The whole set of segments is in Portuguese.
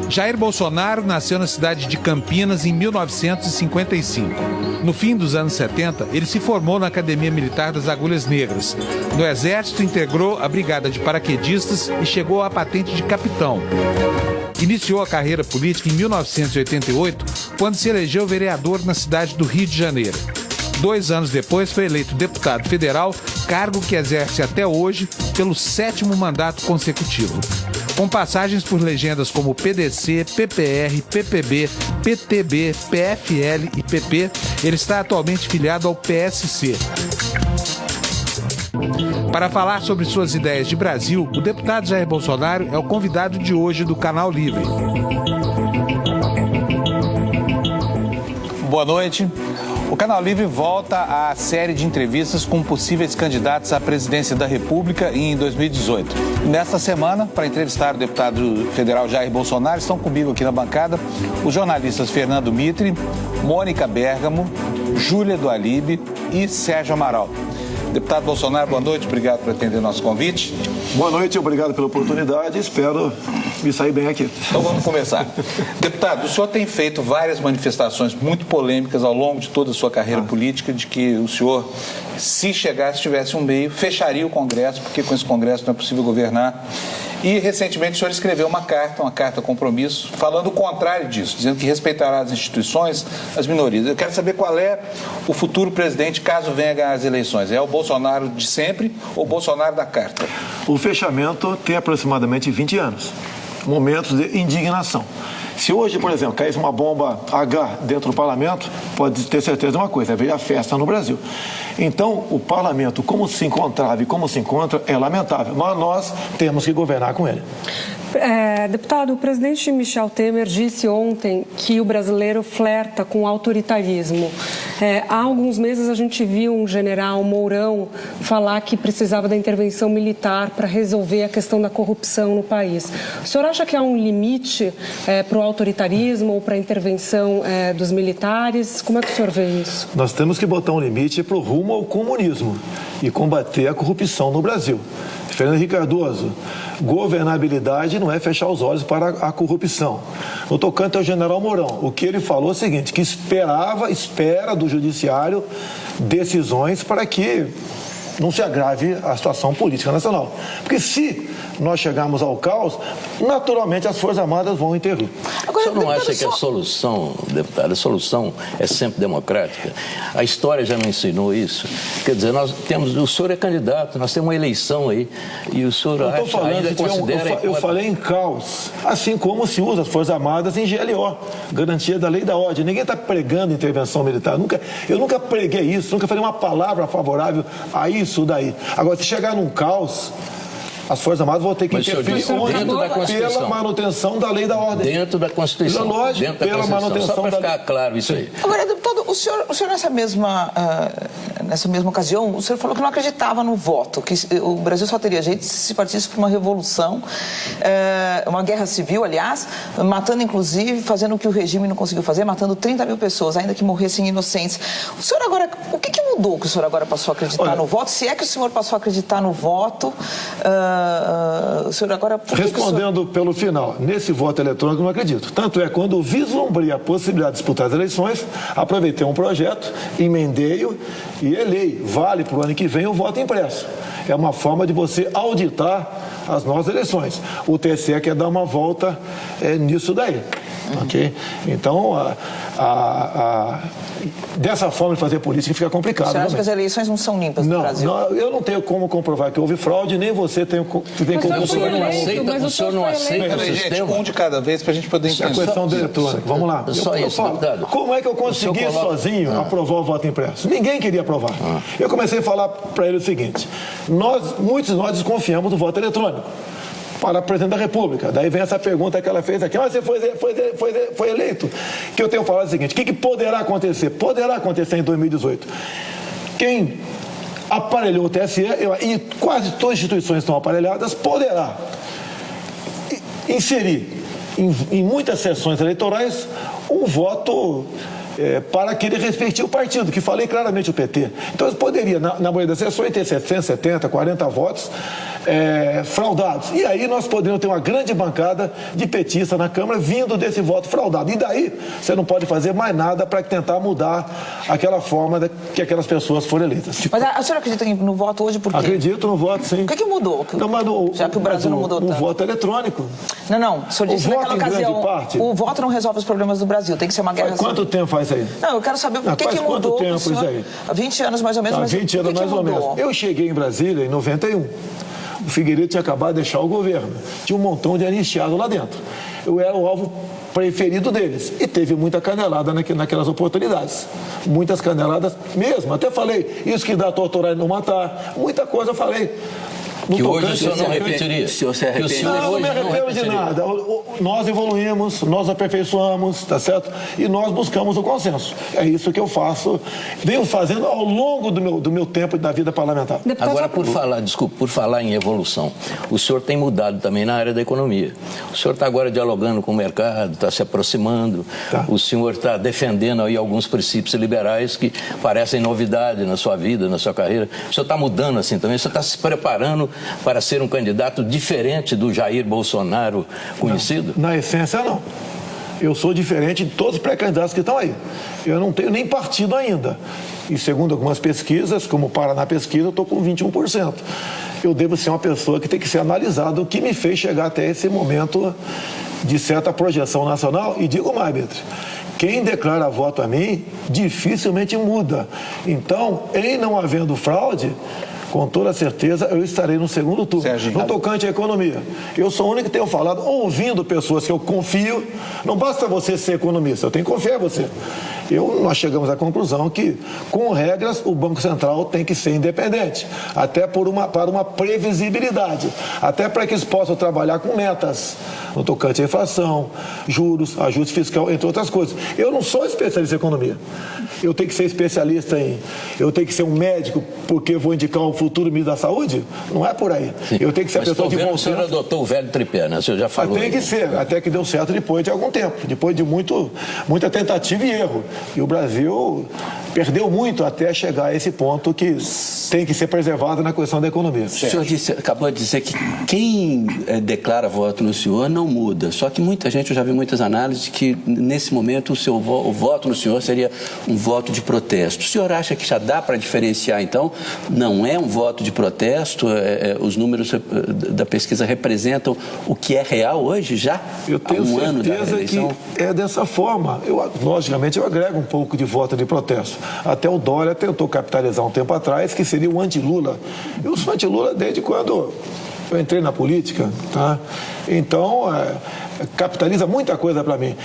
Jair Bolsonaro nasceu na cidade de Campinas em 1955. No fim dos anos 70, ele se formou na Academia Militar das Agulhas Negras. No Exército, integrou a Brigada de Paraquedistas e chegou à patente de capitão. Iniciou a carreira política em 1988, quando se elegeu vereador na cidade do Rio de Janeiro. 2 anos depois, foi eleito deputado federal, cargo que exerce até hoje pelo 7º mandato consecutivo. Com passagens por legendas como PDC, PPR, PPB, PTB, PFL e PP, ele está atualmente filiado ao PSC. Para falar sobre suas ideias de Brasil, o deputado Jair Bolsonaro é o convidado de hoje do Canal Livre. Boa noite. O Canal Livre volta à série de entrevistas com possíveis candidatos à presidência da República em 2018. Nesta semana, para entrevistar o deputado federal Jair Bolsonaro, estão comigo aqui na bancada os jornalistas Fernando Mitre, Mônica Bergamo, Júlia do Alibe e Sérgio Amaral. Deputado Bolsonaro, boa noite, obrigado por atender nosso convite. Boa noite, obrigado pela oportunidade, espero me sair bem aqui. Então vamos começar. Deputado, o senhor tem feito várias manifestações muito polêmicas ao longo de toda a sua carreira política de que o senhor, se tivesse um meio, fecharia o Congresso, porque com esse Congresso não é possível governar. E, recentemente, o senhor escreveu uma carta compromisso, falando o contrário disso, dizendo que respeitará as instituições, as minorias. Eu quero saber qual é o futuro presidente, caso venha ganhar as eleições. É o Bolsonaro de sempre ou o Bolsonaro da carta? O fechamento tem aproximadamente 20 anos, momentos de indignação. Se hoje, por exemplo, caísse uma bomba H dentro do parlamento, pode ter certeza de uma coisa, haveria festa no Brasil. Então, o parlamento, como se encontrava e como se encontra, é lamentável, mas nós temos que governar com ele. Deputado, o presidente Michel Temer disse ontem que o brasileiro flerta com autoritarismo. Há alguns meses a gente viu um general Mourão falar que precisava da intervenção militar para resolver a questão da corrupção no país. O senhor acha que há um limite para o autoritarismo ou para a intervenção dos militares? Como é que o senhor vê isso? Nós temos que botar um limite para o rumo ao comunismo e combater a corrupção no Brasil. Fernando Henrique Cardoso, governabilidade não é fechar os olhos para a corrupção. No tocante ao general Mourão, o que ele falou é o seguinte, que espera do judiciário decisões para que não se agrave a situação política nacional. Porque se nós chegarmos ao caos, naturalmente as Forças Armadas vão intervir. Agora, o senhor não acha que a solução, deputado, a solução é sempre democrática? A história já me ensinou isso. Quer dizer, o senhor é candidato, nós temos uma eleição aí, e o senhor ainda considera... Eu falei em caos, assim como se usa as Forças Armadas em GLO, garantia da lei e da ordem. Ninguém está pregando intervenção militar. Eu nunca preguei isso, nunca falei uma palavra favorável a isso daí. Agora, se chegar num caos, as Forças Armadas vão ter que interferir pela manutenção da lei e da ordem. Dentro da Constituição. Lógico, dentro da pela Constituição. manutenção só para ficar claro isso aí. Agora, deputado, o senhor nessa mesma ocasião, o senhor falou que não acreditava no voto, que o Brasil só teria jeito se partisse para uma revolução, uma guerra civil, aliás, matando inclusive, fazendo o que o regime não conseguiu fazer, matando 30 mil pessoas, ainda que morressem inocentes. O senhor agora, o que mudou que o senhor agora passou a acreditar no voto? Se é que o senhor passou a acreditar no voto, o senhor agora... Respondendo pelo final, nesse voto eletrônico não acredito. Tanto é, quando eu vislumbrei a possibilidade de disputar as eleições, aproveitei um projeto, emendei-o e elei. Vale para o ano que vem o voto impresso. É uma forma de você auditar as nossas eleições. O TSE quer dar uma volta nisso daí. Okay? Então, dessa forma de fazer política fica complicado. Você acha que as eleições não são limpas no Brasil? Não, eu não tenho como comprovar que houve fraude, nem você tem como comprovar. O senhor não aceita o sistema? Um de cada vez para a gente poder entender. A questão do eletrônico, vamos lá. Só isso, deputado. Como é que eu consegui sozinho aprovar o voto impresso? Ninguém queria aprovar. Eu comecei a falar para ele o seguinte, muitos de nós desconfiamos do voto eletrônico para presidente da República. Daí vem essa pergunta que ela fez aqui, mas você foi eleito. Que eu tenho falado o seguinte, o que poderá acontecer? Poderá acontecer em 2018. Quem aparelhou o TSE, e quase todas as instituições estão aparelhadas, poderá inserir em muitas sessões eleitorais um voto para aquele respectivo partido, que falei claramente o PT. Então, eles poderiam, na maioria das sessões, ter 770, 40 votos fraudados. E aí nós poderíamos ter uma grande bancada de petistas na Câmara vindo desse voto fraudado. E daí você não pode fazer mais nada para tentar mudar aquela forma que aquelas pessoas foram eleitas. Mas a senhora acredita no voto hoje por quê? Acredito no voto, sim. O que mudou? Já que o Brasil não mudou tanto. O voto eletrônico. Não. O senhor disse naquela ocasião, o voto não resolve os problemas do Brasil. Tem que ser uma guerra civil. Quanto tempo faz isso aí? Não, eu quero saber por que mudou. Quanto tempo isso aí? Há 20 anos mais ou menos. Mas 20 anos mais ou menos. Eu cheguei em Brasília em 91. O Figueiredo tinha acabado de deixar o governo. Tinha um montão de anistiado lá dentro. Eu era o alvo preferido deles. E teve muita canelada naquelas oportunidades. Muitas caneladas mesmo. Até falei, isso que dá torturar e não matar. Muita coisa eu falei. Que hoje o senhor não repetiria. Se você arrepende. Não me arrependo de nada. Nós evoluímos, nós aperfeiçoamos, tá certo? E nós buscamos o consenso. É isso que eu faço, venho fazendo ao longo do meu tempo da vida parlamentar. Agora, por falar em evolução, o senhor tem mudado também na área da economia. O senhor está agora dialogando com o mercado, está se aproximando, o senhor está defendendo aí alguns princípios liberais que parecem novidade na sua vida, na sua carreira. O senhor está mudando assim também, o senhor está se preparando para ser um candidato diferente do Jair Bolsonaro conhecido? Não, na essência, não. Eu sou diferente de todos os pré-candidatos que estão aí. Eu não tenho nem partido ainda. E segundo algumas pesquisas, como o Paraná Pesquisa, eu estou com 21%. Eu devo ser uma pessoa que tem que ser analisada, o que me fez chegar até esse momento de certa projeção nacional. E digo mais, Beatriz, quem declara voto a mim dificilmente muda. Então, em não havendo fraude, com toda certeza, eu estarei no segundo turno. No tocante à economia, eu sou o único que tenho falado, ouvindo pessoas que eu confio. Não basta você ser economista, eu tenho que confiar em você. Nós chegamos à conclusão que, com regras, o Banco Central tem que ser independente, até para uma previsibilidade, até para que eles possam trabalhar com metas, no tocante à inflação, juros, ajuste fiscal, entre outras coisas. Eu não sou especialista em economia. Eu tenho que ser especialista eu tenho que ser um médico porque vou indicar o futuro ministro da Saúde? Não é por aí. Sim. Eu tenho que ser a pessoa de bom senso. O senhor adotou o velho tripé, né? O senhor já falou. Tem que ser, até que deu certo depois de algum tempo, depois de muita tentativa e erro. E o Brasil perdeu muito até chegar a esse ponto que tem que ser preservado na questão da economia. O senhor acabou de dizer que quem declara voto no senhor não muda. Só que muita gente, eu já vi muitas análises, que nesse momento o voto no senhor seria um voto de protesto. O senhor acha que já dá para diferenciar, então? Não é um voto de protesto? Os números da pesquisa representam o que é real hoje, já? Eu tenho certeza que é dessa forma. Logicamente, eu agrego um pouco de voto de protesto. Até o Dória tentou capitalizar um tempo atrás, que seria o anti-Lula. Eu sou anti-Lula desde quando eu entrei na política, tá? Então, capitaliza muita coisa para mim.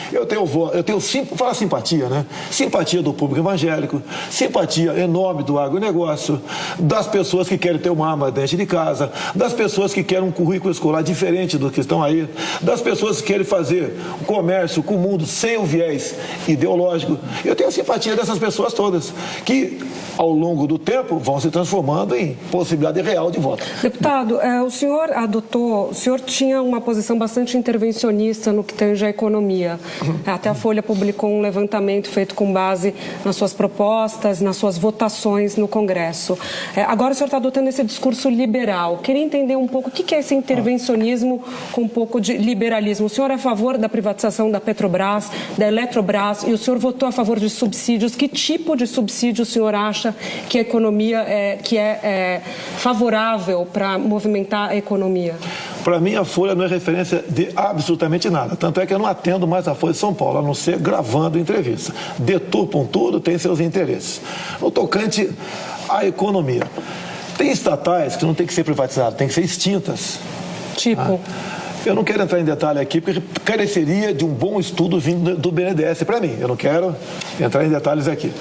Fala simpatia, né? Simpatia do público evangélico, simpatia enorme do agronegócio, das pessoas que querem ter uma arma dentro de casa, das pessoas que querem um currículo escolar diferente dos que estão aí, das pessoas que querem fazer o comércio com o mundo sem o viés ideológico. Eu tenho simpatia dessas pessoas todas, que ao longo do tempo vão se transformando em possibilidade real de voto. Deputado, o senhor tinha uma posição bastante intervencionista no que tange à economia. Até a Folha publicou um levantamento feito com base nas suas propostas, nas suas votações no Congresso. Agora o senhor está adotando esse discurso liberal. Queria entender um pouco o que é esse intervencionismo com um pouco de liberalismo. O senhor é a favor da privatização da Petrobras, da Eletrobras, e o senhor votou a favor de subsídios. Que tipo de subsídio o senhor acha que a economia é favorável para movimentar a economia? Para mim, a Folha não é referência de absolutamente nada. Tanto é que eu não atendo mais a Folha de São Paulo, a não ser gravando entrevista. Deturpam tudo, tem seus interesses. No tocante à economia, tem estatais que não tem que ser privatizadas, tem que ser extintas. Tipo? Eu não quero entrar em detalhe aqui, porque careceria de um bom estudo vindo do BNDES para mim. Eu não quero entrar em detalhes aqui.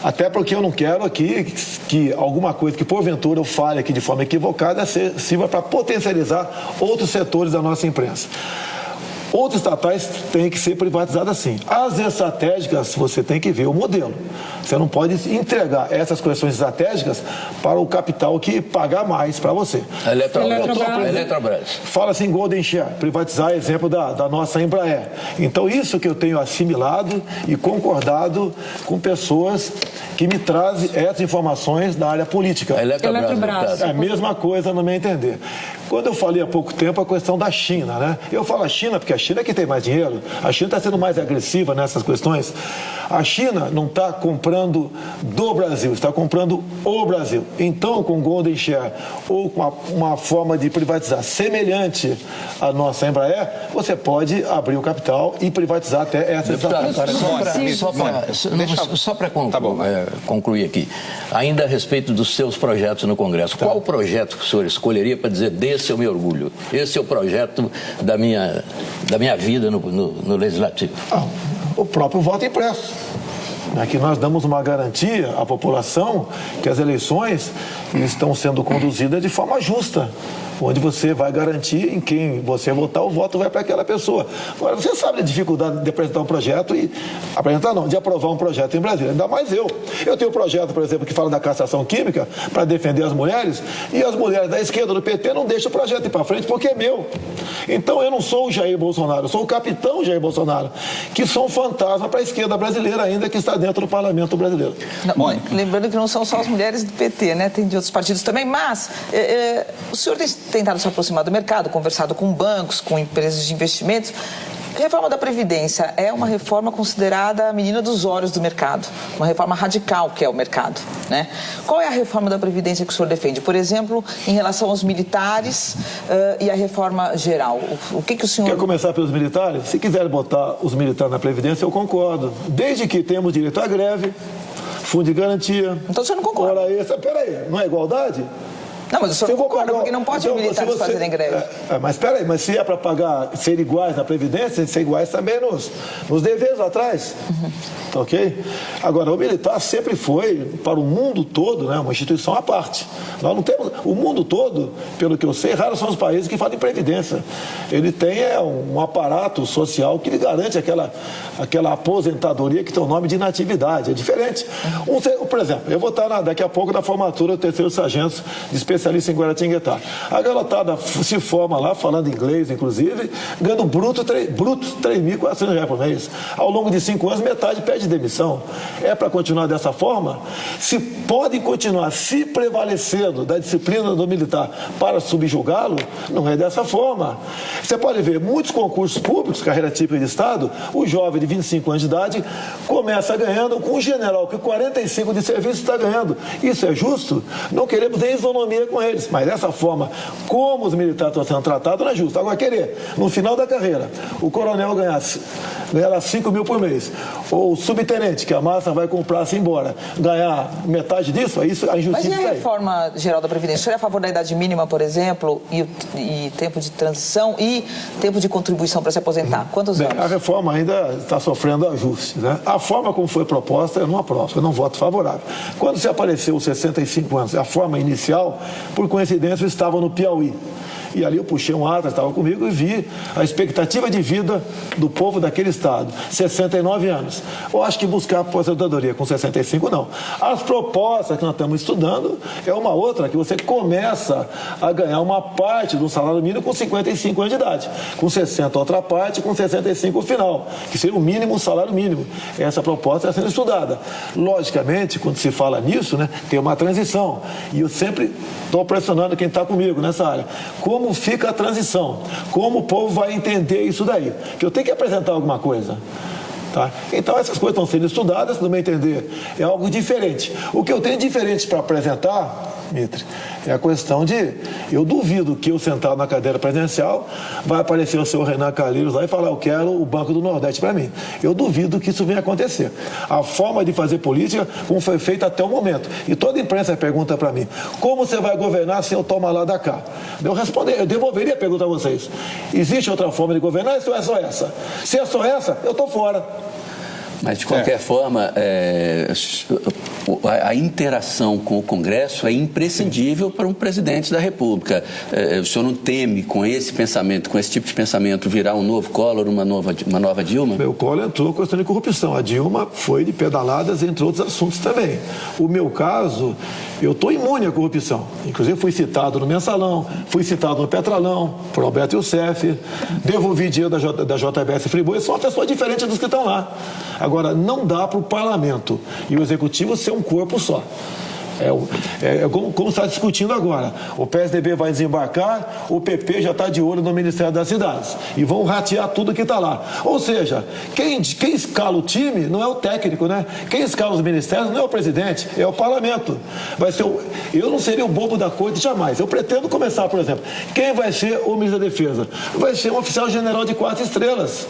Até porque eu não quero aqui que alguma coisa que porventura eu fale aqui de forma equivocada sirva para potencializar outros setores da nossa imprensa. Outras estatais têm que ser privatizadas sim. As estratégicas, você tem que ver o modelo. Você não pode entregar essas questões estratégicas para o capital que pagar mais para você. A Eletrobras. Fala-se em Golden Share, privatizar, exemplo da nossa Embraer. Então, isso que eu tenho assimilado e concordado com pessoas que me trazem essas informações da área política. A Eletrobras. É a mesma coisa, no meu entender. Quando eu falei há pouco tempo a questão da China, né? Eu falo a China porque a China é que tem mais dinheiro. A China está sendo mais agressiva nessas questões. A China não está comprando do Brasil, está comprando o Brasil. Então, com Golden Share ou com uma forma de privatizar semelhante à nossa Embraer, você pode abrir o capital e privatizar até essas estatais. Só para concluir aqui, ainda a respeito dos seus projetos no Congresso, qual o projeto que o senhor escolheria para dizer desse eu me orgulho? Esse é o projeto da minha vida no Legislativo. O próprio voto impresso. Aqui nós damos uma garantia à população que as eleições estão sendo conduzidas de forma justa, onde você vai garantir em quem você votar, o voto vai para aquela pessoa. Agora, você sabe a dificuldade de apresentar um projeto de aprovar um projeto em Brasília, ainda mais eu. Eu tenho um projeto, por exemplo, que fala da castração química para defender as mulheres, e as mulheres da esquerda do PT não deixam o projeto ir para frente porque é meu. Então, eu não sou o Jair Bolsonaro, eu sou o capitão Jair Bolsonaro, que sou um fantasma para a esquerda brasileira ainda que está dentro do parlamento brasileiro. Lembrando que não são só as mulheres do PT, né? Tem de outros partidos também, mas o senhor tem tentado se aproximar do mercado, conversado com bancos, com empresas de investimentos. A reforma da Previdência é uma reforma considerada a menina dos olhos do mercado, uma reforma radical que é o mercado, né? Qual é a reforma da Previdência que o senhor defende? Por exemplo, em relação aos militares e a reforma geral. O que o senhor... Quer começar pelos militares? Se quiser botar os militares na Previdência, eu concordo. Desde que temos direito à greve, fundo de garantia... Então o senhor não concorda? Peraí, não é igualdade? Não, mas o senhor concorda, porque não pode militares fazerem greve. Mas espera aí, mas se é para pagar, ser iguais na Previdência, ser iguais também nos deveres lá atrás. Tá ok? Agora, o militar sempre foi, para o mundo todo, né, uma instituição à parte. Nós não temos... O mundo todo, pelo que eu sei, raros são os países que fazem Previdência. Ele tem um aparato social que lhe garante aquela aposentadoria que tem o nome de inatividade. É diferente. Por exemplo, eu vou estar daqui a pouco na formatura do terceiro sargento de especialista em Guaratinguetá. A garotada se forma lá, falando inglês, inclusive, ganhando brutos R$3.400 por mês. Ao longo de 5 anos, metade pede demissão. É para continuar dessa forma? Se podem continuar se prevalecendo da disciplina do militar para subjugá-lo, não é dessa forma. Você pode ver muitos concursos públicos, carreira típica de Estado, o jovem de 25 anos de idade começa ganhando com um general que 45 de serviço está ganhando. Isso é justo? Não queremos nem isonomia com eles, mas dessa forma, como os militares estão sendo tratados, não é justo. Agora, querer, no final da carreira, o coronel ganhar 5 mil por mês, ou o subtenente, que a massa vai comprar-se embora, ganhar metade disso, isso, a injustiça. Mas e a reforma geral da Previdência? O senhor é a favor da idade mínima, por exemplo, e tempo de transição e tempo de contribuição para se aposentar? Quantos anos? A reforma ainda está sofrendo ajustes, né? A forma como foi proposta, eu não aprovo, eu não voto favorável. Quando se apareceu os 65 anos, a forma inicial, por coincidência, eu estava no Piauí. E ali eu puxei um atlas, estava comigo, e vi a expectativa de vida do povo daquele estado, 69 anos. Eu acho que buscar aposentadoria com 65, não. As propostas que nós estamos estudando é uma outra, que você começa a ganhar uma parte do salário mínimo com 55 anos de idade, com 60 outra parte, com 65 o final, que seria o mínimo, o salário mínimo. Essa proposta está sendo estudada. Logicamente, quando se fala nisso, né, tem uma transição. E eu sempre estou pressionando quem está comigo nessa área. Como fica a transição? Como o povo vai entender isso daí? Que eu tenho que apresentar alguma coisa. Tá? Então essas coisas estão sendo estudadas, no meu entender, é algo diferente. O que eu tenho diferente para apresentar, Mitre, é a questão de, eu duvido que eu sentado na cadeira presidencial vai aparecer o senhor Renan Calheiros lá e falar, eu quero o Banco do Nordeste para mim. Eu duvido que isso venha acontecer. A forma de fazer política, como foi feita até o momento. E toda a imprensa pergunta para mim, como você vai governar se eu tomar lá da cá? Eu devolveria a pergunta a vocês. Existe outra forma de governar ou é só essa? Se é só essa, eu estou fora. Mas, de qualquer forma, a interação com o Congresso é imprescindível para um presidente da República. O senhor não teme com esse pensamento, com esse tipo de pensamento, virar um novo Collor, uma nova Dilma? O Collor entrou com questão de corrupção. A Dilma foi de pedaladas, entre outros assuntos também. O meu caso, eu estou imune à corrupção. Inclusive fui citado no Mensalão, fui citado no Petralão, por Alberto Youssef, devolvi dinheiro da JBS Friboi. Eu sou uma pessoa diferente dos que estão lá. Agora, não dá para o Parlamento e o Executivo ser um corpo só. Como está discutindo agora. O PSDB vai desembarcar, o PP já está de olho no Ministério das Cidades. E vão ratear tudo que está lá. Ou seja, quem escala o time não é o técnico, né? Quem escala os ministérios não é o presidente, é o Parlamento. Eu não seria o bobo da corte jamais. Eu pretendo começar, por exemplo, quem vai ser o ministro da Defesa? Vai ser um oficial general de 4 estrelas.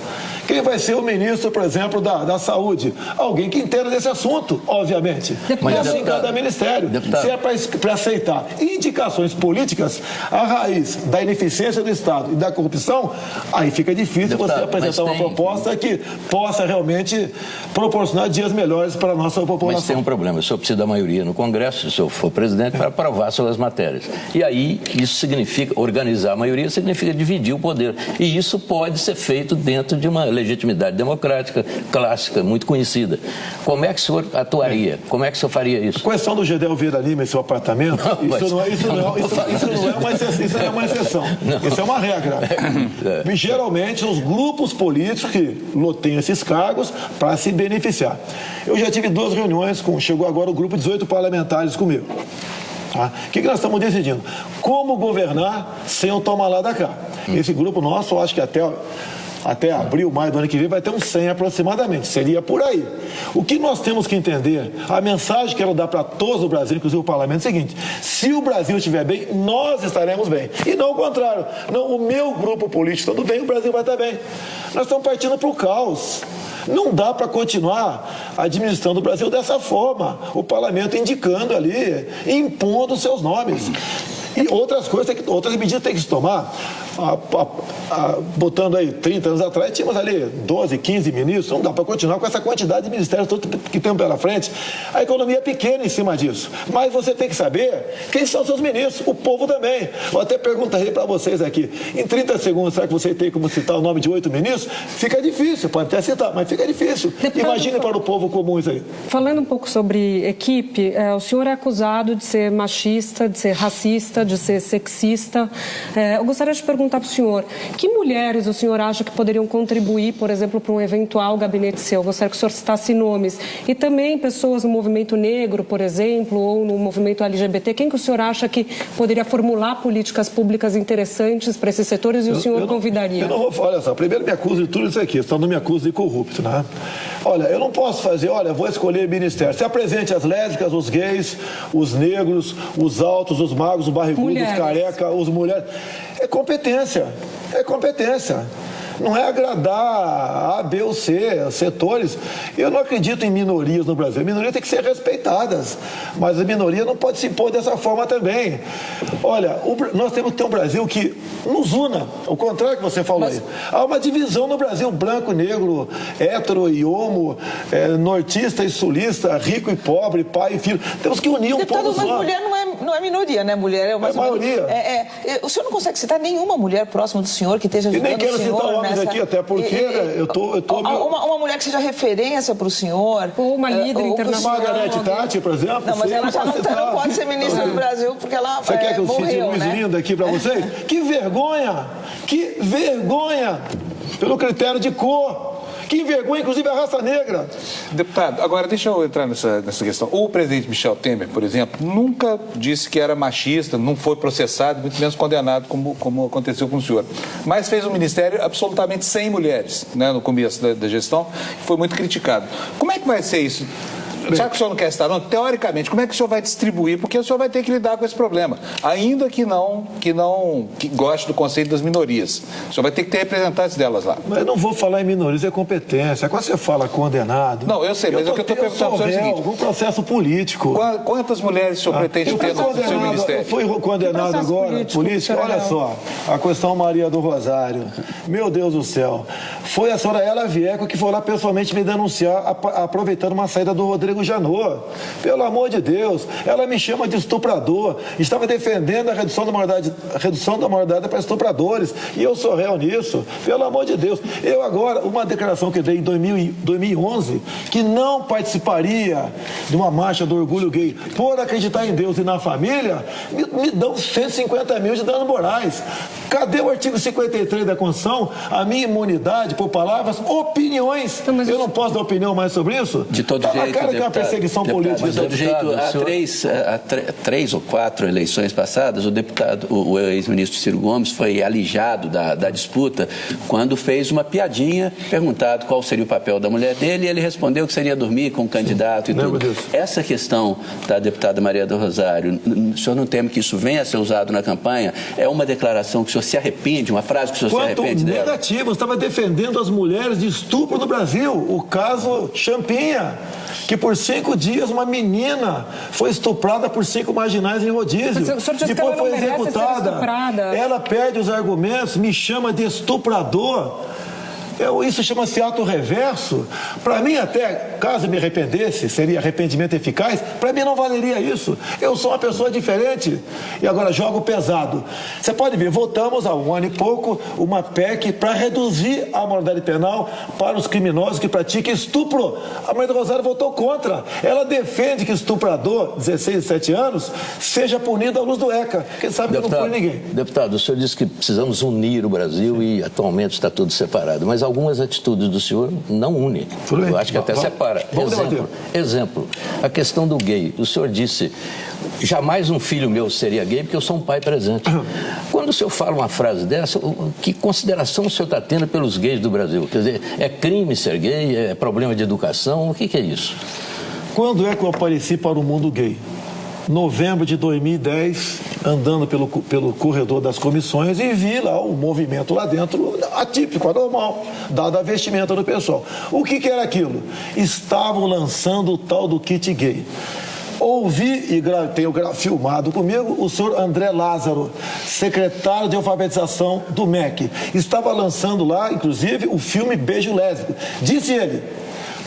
Quem vai ser o ministro, por exemplo, da Saúde? Alguém que entenda desse assunto, obviamente. Mas assim cada ministério. Deputado. Se é para aceitar indicações políticas, a raiz da ineficiência do Estado e da corrupção, aí fica difícil você apresentar uma proposta que possa realmente proporcionar dias melhores para a nossa população. Mas tem um problema, o senhor precisa da maioria no Congresso, se o senhor for presidente, para aprovar suas matérias. E aí, isso significa, organizar a maioria significa dividir o poder. E isso pode ser feito dentro de uma legitimidade democrática clássica, muito conhecida. Como é que o senhor atuaria? Como é que o senhor faria isso? A questão do Gedel Vieira Lima em seu apartamento, isso não é uma exceção. Isso é uma regra. E, geralmente, os grupos políticos que têm esses cargos para se beneficiar. Eu já tive 2 reuniões chegou agora o grupo de 18 parlamentares comigo. Tá? O que nós estamos decidindo? Como governar sem o toma lá da cá. Esse grupo nosso, eu acho que até abril, maio do ano que vem, vai ter uns 100 aproximadamente. Seria por aí. O que nós temos que entender, a mensagem que eu quero dar para todos o Brasil, inclusive o Parlamento, é o seguinte: se o Brasil estiver bem, nós estaremos bem. E não o contrário. Não, o meu grupo político estando bem, o Brasil vai estar bem. Nós estamos partindo para o caos. Não dá para continuar administrando o Brasil dessa forma. O Parlamento indicando ali, impondo seus nomes. E outras medidas tem que se tomar. Botando aí 30 anos atrás, tínhamos ali 12, 15 ministros. Não dá para continuar com essa quantidade de ministérios que temos pela frente. A economia é pequena em cima disso. Mas você tem que saber quem são seus ministros. O povo também. Eu até perguntaria para vocês aqui. Em 30 segundos, será que você tem como citar o nome de 8 ministros? Fica difícil, pode até citar, mas fica difícil. Imagine para o povo comum isso aí. Falando um pouco sobre equipe, o senhor é acusado de ser machista, de ser racista, de ser sexista. Eu gostaria de perguntar para o senhor, que mulheres o senhor acha que poderiam contribuir, por exemplo, para um eventual gabinete seu? Eu gostaria que o senhor citasse nomes. E também pessoas no movimento negro, por exemplo, ou no movimento LGBT. Quem que o senhor acha que poderia formular políticas públicas interessantes para esses setores e o senhor convidaria? Eu não vou, olha só, primeiro me acusa de tudo isso aqui, senão não me acusa de corrupto, né? Olha, eu não posso fazer, vou escolher ministério. Se apresente as lésbicas, os gays, os negros, os altos, os magros, os barrigudos, os careca, os mulheres. É competência. Não é agradar A, B ou C, setores. Eu não acredito em minorias no Brasil. A minoria tem que ser respeitadas, mas a minoria não pode se impor dessa forma também. Olha, nós temos que ter um Brasil que nos una, ao contrário que você falou aí. Há uma divisão no Brasil, branco, negro, hétero e homo, nortista e sulista, rico e pobre, pai e filho. Temos que unir um povo só. Mas mulher não é minoria, né? Mulher é uma maioria. O senhor não consegue citar nenhuma mulher próxima do senhor que esteja ajudando o senhor? Eu nem quero citar homens aqui, até porque uma mulher que seja referência para o senhor. Ou uma líder internacional. Margarete Tati, por exemplo. Não, mas ela já não pode ser ministra do Brasil porque ela Você quer que eu cite Luiz né? Lindo aqui para vocês? Que vergonha! Que vergonha! Pelo critério de cor. Que vergonha, inclusive, a raça negra. Deputado, agora deixa eu entrar nessa questão. O presidente Michel Temer, por exemplo, nunca disse que era machista, não foi processado, muito menos condenado, como aconteceu com o senhor. Mas fez um ministério absolutamente sem mulheres, né, no começo da gestão, foi muito criticado. Como é que vai ser isso? Já que o senhor não quer estar, não, teoricamente, como é que o senhor vai distribuir? Porque o senhor vai ter que lidar com esse problema. Ainda que goste do conceito das minorias. O senhor vai ter que ter representantes delas lá. Mas eu não vou falar em minorias, é competência. Quando você fala condenado... Não, eu sei, mas o que eu estou perguntando para o senhor é o seguinte... um processo político. Quantas mulheres o senhor pretende ter no seu ministério? Fui condenado agora, político. Olha só, a questão Maria do Rosário. Meu Deus do céu. Foi a senhora Ela Vieco que foi lá pessoalmente me denunciar, aproveitando uma saída do Rodrigo Rodrigo Janot. Pelo amor de Deus, ela me chama de estuprador. Estava defendendo a redução da maioridade para estupradores. E eu sou réu nisso. Pelo amor de Deus. Eu agora, uma declaração que dei em 2011, que não participaria de uma marcha do orgulho gay por acreditar em Deus e na família, me dão 150 mil de dano morais. Cadê o artigo 53 da Constituição? A minha imunidade por palavras, opiniões. Eu não posso dar opinião mais sobre isso? De todo jeito, na cara que é uma perseguição política. De todo jeito, há três ou quatro eleições passadas, o ex-ministro Ciro Gomes foi alijado da disputa quando fez uma piadinha, perguntado qual seria o papel da mulher dele, e ele respondeu que seria dormir com o candidato e tudo. Essa questão da deputada Maria do Rosário, o senhor não teme que isso venha a ser usado na campanha? É uma declaração que o senhor se arrepende, uma frase que o senhor se arrepende dela? Negativo, eu estava defendendo as mulheres de estupro no Brasil, o caso Champinha, que por 5 dias uma menina foi estuprada por 5 marginais em rodízio. Depois foi executada. Ela perde os argumentos, me chama de estuprador. Isso chama-se ato reverso. Para mim, até, caso me arrependesse, seria arrependimento eficaz, para mim não valeria isso. Eu sou uma pessoa diferente. E agora jogo pesado. Você pode ver, votamos há 1 ano e pouco uma PEC para reduzir a maioridade penal para os criminosos que praticam estupro. A Maria do Rosário votou contra. Ela defende que estuprador, 16, 17 anos, seja punido à luz do ECA. Quem sabe que não pune ninguém. Deputado, o senhor disse que precisamos unir o Brasil e atualmente está tudo separado. Mas algumas atitudes do senhor não unem. Eu acho que até separa. Exemplo, a questão do gay. O senhor disse, jamais um filho meu seria gay porque eu sou um pai presente. Quando o senhor fala uma frase dessa, que consideração o senhor está tendo pelos gays do Brasil? Quer dizer, é crime ser gay? É problema de educação? O que é isso? Quando é que eu apareci para o mundo gay? Novembro de 2010, andando pelo corredor das comissões e vi lá o movimento lá dentro, atípico, anormal, dada a vestimenta do pessoal. O que era aquilo? Estavam lançando o tal do kit gay. Ouvi e tenho filmado comigo o senhor André Lázaro, secretário de alfabetização do MEC. Estava lançando lá, inclusive, o filme Beijo Lésbico. Disse ele: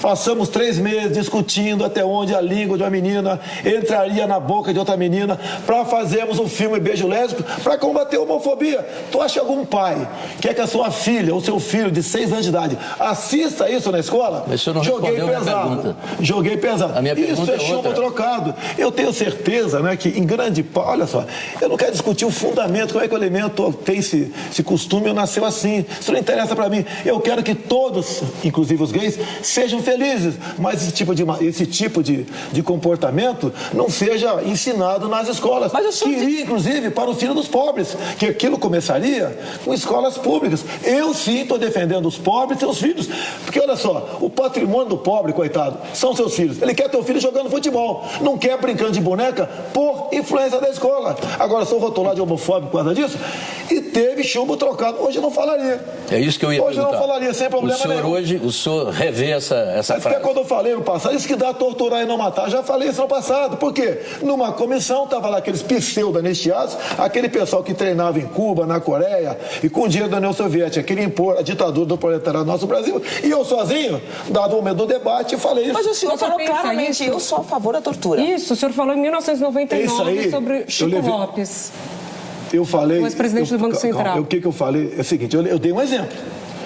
passamos 3 meses discutindo até onde a língua de uma menina entraria na boca de outra menina para fazermos um filme Beijo Lésbico para combater a homofobia. Tu acha que algum pai quer que a sua filha ou seu filho de 6 anos de idade assista isso na escola? Mas o senhor não respondeu a minha pergunta. Joguei pesado. A minha isso pergunta é chumbo trocado. Eu tenho certeza, né, que em grande parte, olha só, eu não quero discutir o fundamento, como é que o elemento tem esse costume ou nasceu assim. Isso não interessa para mim. Eu quero que todos, inclusive os gays, sejam felizes, mas esse tipo de comportamento não seja ensinado nas escolas. Que iria, inclusive, para os filhos dos pobres, que aquilo começaria com escolas públicas. Eu sim estou defendendo os pobres e seus filhos, porque olha só, o patrimônio do pobre, coitado, são seus filhos. Ele quer ter o filho jogando futebol, não quer brincando de boneca por influência da escola. Agora, sou rotulado de homofóbico por causa disso, e teve chumbo trocado. Hoje eu não falaria. É isso que eu ia perguntar. Hoje eu não falaria, sem problema nenhum. O senhor revê essa frase. Até quando eu falei no passado, isso que dá torturar e não matar, já falei isso no passado. Por quê? Numa comissão, estava lá aqueles pseudo-anistiados, aquele pessoal que treinava em Cuba, na Coreia, e com o dinheiro da União Soviética, queria impor a ditadura do proletariado no nosso Brasil, e eu sozinho, dado o momento do debate, falei isso. Mas o senhor falou claramente, eu sou a favor da tortura. Isso, o senhor falou em 1999 sobre Chico Lopes. Eu falei... O ex-presidente do Banco Central. O que eu falei é o seguinte, eu dei um exemplo.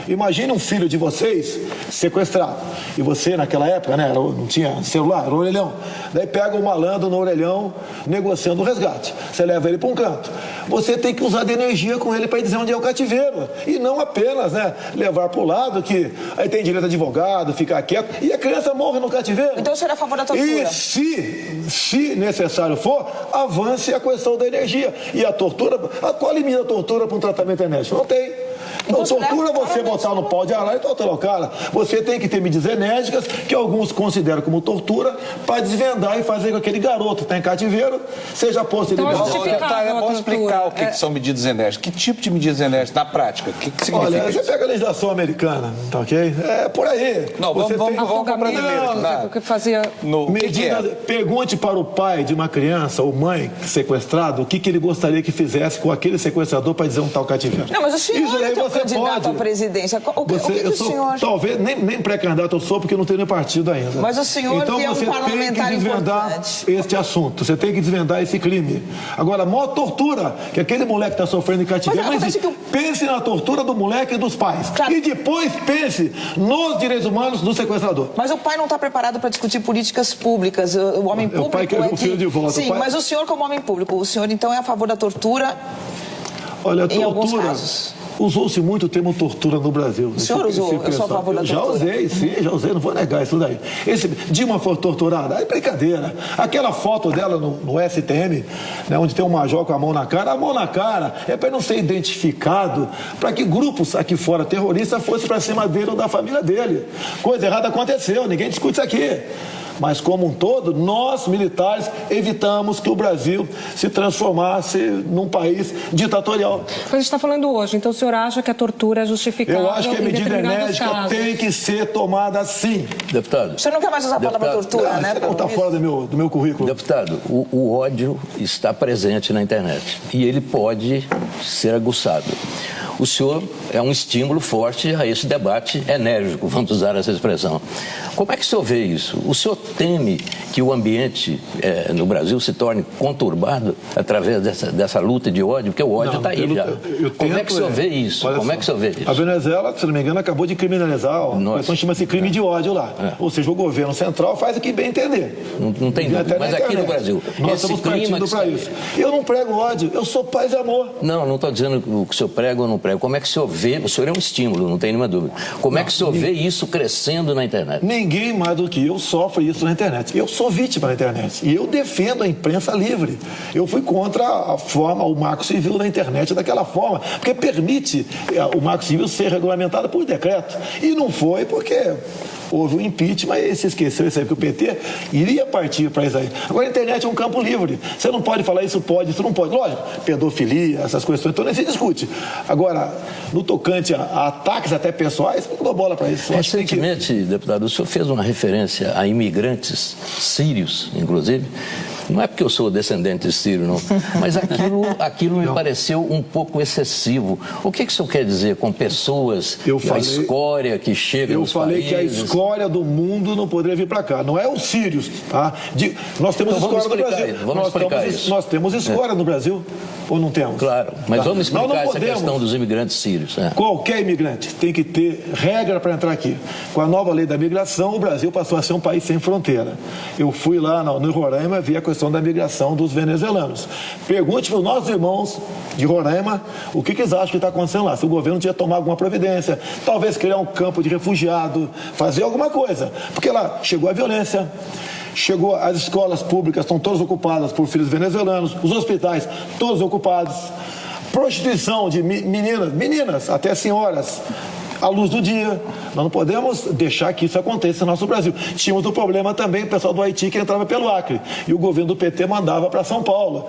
Imagine um filho de vocês sequestrado. E você, naquela época, né, não tinha celular, era um orelhão. Daí pega o malandro no orelhão, negociando o resgate. Você leva ele para um canto. Você tem que usar de energia com ele para dizer onde é o cativeiro. E não apenas, né, levar para o lado que aí tem direito a advogado, ficar quieto, e a criança morre no cativeiro. Então o senhor é a favor da tortura? E se necessário for, avance a questão da energia. E a tortura, qual limita a tortura para um tratamento enérgico? Não tem. Então, tortura você botar no pau de arara e torturar o cara. Você tem que ter medidas enérgicas, que alguns consideram como tortura, para desvendar e fazer com que aquele garoto que está em cativeiro seja posto em liberdade. É bom explicar o que são medidas enérgicas. Que tipo de medidas enérgicas na prática? O que significa? Olha, você pega a legislação americana, tá ok? É por aí. Não, vamos para brasileiro. O que fazia... Pergunte para o pai de uma criança ou mãe sequestrado o que ele gostaria que fizesse com aquele sequestrador para dizer um tal cativeiro. Não, mas o senhor que é um candidato à presidência. O que o senhor... Talvez, nem pré-candidato eu sou, porque eu não tenho nem partido ainda. Mas o senhor então, que é um parlamentar importante. Então você tem que desvendar este assunto, você tem que desvendar esse crime. Agora, a maior tortura que aquele moleque está sofrendo em cativeiro, pense na tortura do moleque e dos pais. Claro. E depois pense nos direitos humanos do sequestrador. Mas o pai não está preparado para discutir políticas públicas. O homem público... O pai quer ver o filho de volta. Sim, mas o senhor como homem público, o senhor então é a favor da tortura? Olha, em alguns casos. Usou-se muito o termo tortura no Brasil. O senhor usou? Eu sou a favor da tortura. Já usei, sim, já usei, não vou negar isso daí. Dilma foi torturada, é brincadeira. Aquela foto dela no STM, né, onde tem um major com a mão na cara é para não ser identificado, para que grupos aqui fora terroristas fossem para cima dele ou da família dele. Coisa errada aconteceu, ninguém discute isso aqui. Mas, como um todo, nós, militares, evitamos que o Brasil se transformasse num país ditatorial. A gente está falando hoje, então o senhor acha que a tortura é justificável? Eu acho que a medida enérgica tem que ser tomada sim. Deputado. O senhor não quer mais usar a palavra tortura, né? Não está fora do meu currículo. Deputado, o ódio está presente na internet e ele pode ser aguçado. O senhor é um estímulo forte a esse debate enérgico, vamos usar essa expressão. Como é que o senhor vê isso? O senhor teme que o ambiente no Brasil se torne conturbado através dessa luta de ódio? Porque o ódio está aí já. Como é que o senhor vê isso? Como é que o senhor vê isso? A Venezuela, se não me engano, acabou de criminalizar, a questão chama-se crime de ódio lá. Ou seja, o governo central faz o que bem entender. Não tem dúvida, mas aqui no Brasil, nós estamos partindo para isso. Eu não prego ódio, eu sou paz e amor. Não estou dizendo o que o senhor prega ou não prega. Como é que o senhor vê? O senhor é um estímulo, não tem nenhuma dúvida. Como é que o senhor vê isso crescendo na internet? Ninguém mais do que eu sofre isso na internet. Eu sou vítima na internet. E eu defendo a imprensa livre. Eu fui contra o marco civil da internet daquela forma. Porque permite o marco civil ser regulamentado por decreto. E não foi porque houve um impeachment e se esqueceu isso aí, que o PT iria partir para isso aí. Agora a internet é um campo livre. Você não pode falar isso pode, isso não pode. Lógico, pedofilia, essas questões, então nem se discute. Agora, no tocante a ataques até pessoais, não dou bola para isso. Recentemente, deputado, o senhor fez uma referência a imigrantes sírios, inclusive. Não é porque eu sou descendente de sírio, não. Mas aquilo me pareceu um pouco excessivo. O que o senhor quer dizer com pessoas, a escória que chega nos países? Eu falei que a escória do mundo não poderia vir para cá. Não é os sírios, tá? Nós temos escória no Brasil. Vamos explicar isso. Nós temos escória no Brasil ou não temos? Claro, mas vamos explicar essa questão dos imigrantes sírios. Qualquer imigrante tem que ter regra para entrar aqui. Com a nova lei da migração, o Brasil passou a ser um país sem fronteira. Eu fui lá no Roraima, vi a questão da migração dos venezuelanos. Pergunte para os nossos irmãos de Roraima o que eles acham que está acontecendo lá. Se o governo tinha tomado alguma providência, talvez criar um campo de refugiado, fazer alguma coisa. Porque lá chegou a violência, as escolas públicas estão todas ocupadas por filhos venezuelanos, os hospitais todos ocupados, prostituição de meninas, até senhoras, à luz do dia. Nós não podemos deixar que isso aconteça no nosso Brasil. Tínhamos o problema também, o pessoal do Haiti que entrava pelo Acre, e o governo do PT mandava para São Paulo.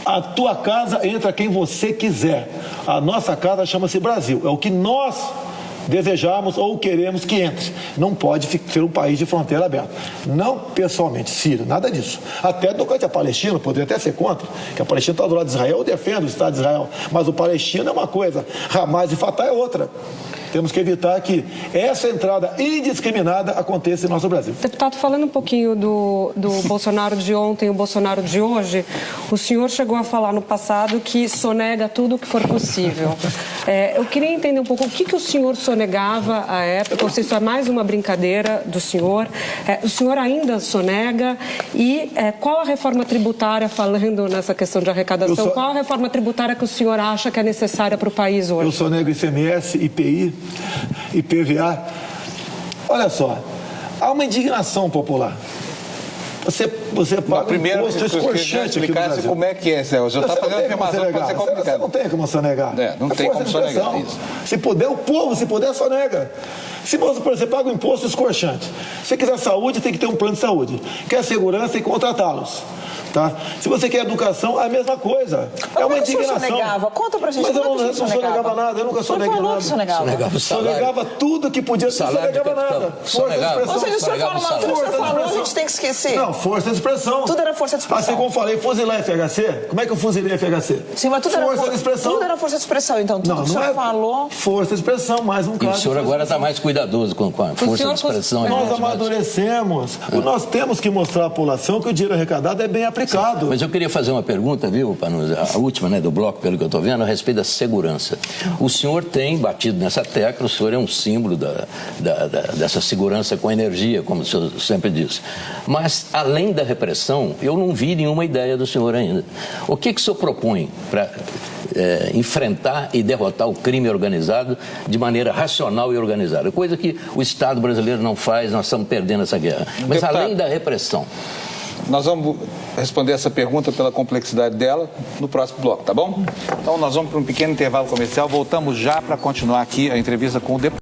A tua casa entra quem você quiser. A nossa casa chama-se Brasil. É o que nós desejamos ou queremos que entre. Não pode ser um país de fronteira aberta. Não pessoalmente, Sírio, nada disso. Até do canto a Palestina, poderia até ser contra, que a Palestina está do lado de Israel, eu defendo o Estado de Israel, mas o Palestino é uma coisa, Hamas e Fatah é outra. Temos que evitar que essa entrada indiscriminada aconteça em nosso Brasil. Deputado, falando um pouquinho do Bolsonaro de ontem e o Bolsonaro de hoje, o senhor chegou a falar no passado que sonega tudo o que for possível. Eu queria entender um pouco o que o senhor sonegava à época, ou se isso é mais uma brincadeira do senhor. O senhor ainda sonega e qual a reforma tributária, falando nessa questão de arrecadação, qual a reforma tributária que o senhor acha que é necessária para o país hoje? Eu sonego ICMS, IPI, IPVA. Olha só, há uma indignação popular. Você paga um imposto escorchante aqui no Brasil. Como é que é, Celso? Você está fazendo afirmação que pode ser complicado. Você não tem como sonegar. Não tem como sonegar isso. Se puder, o povo, se puder, sonega. Se você paga um imposto escorchante, se quiser saúde, tem que ter um plano de saúde. Quer segurança, tem que contratá-los. Tá? Se você quer educação, a mesma coisa. É uma indignação. O senhor negava? Conta pra gente. Mas eu não sou negava nada, eu nunca sou negava nada. Você negava. Só negava tudo que podia ser, só negava nada. Força de expressão. Ou seja, o senhor fala uma coisa, o senhor falou, a gente tem que esquecer. Não, força de expressão. Tudo era força de expressão. Assim como eu falei, fuzilar FHC, como é que eu fuzilei FHC? Sim, mas tudo força de expressão. Tudo era força de expressão, então tudo que o senhor falou... Força de expressão, mais um caso. E o senhor agora está mais cuidadoso com a força de expressão. Nós amadurecemos. Nós temos que mostrar à população que o dinheiro arrecadado é bem aplicado. Mas eu queria fazer uma pergunta, viu, a última, né, do bloco, pelo que eu estou vendo, a respeito da segurança. O senhor tem batido nessa tecla, o senhor é um símbolo dessa segurança com energia, como o senhor sempre disse. Mas, além da repressão, eu não vi nenhuma ideia do senhor ainda. O que o senhor propõe para enfrentar e derrotar o crime organizado de maneira racional e organizada? Coisa que o Estado brasileiro não faz, nós estamos perdendo essa guerra. Mas, além da repressão... Nós vamos responder essa pergunta pela complexidade dela no próximo bloco, tá bom? Então nós vamos para um pequeno intervalo comercial, voltamos já para continuar aqui a entrevista com o deputado.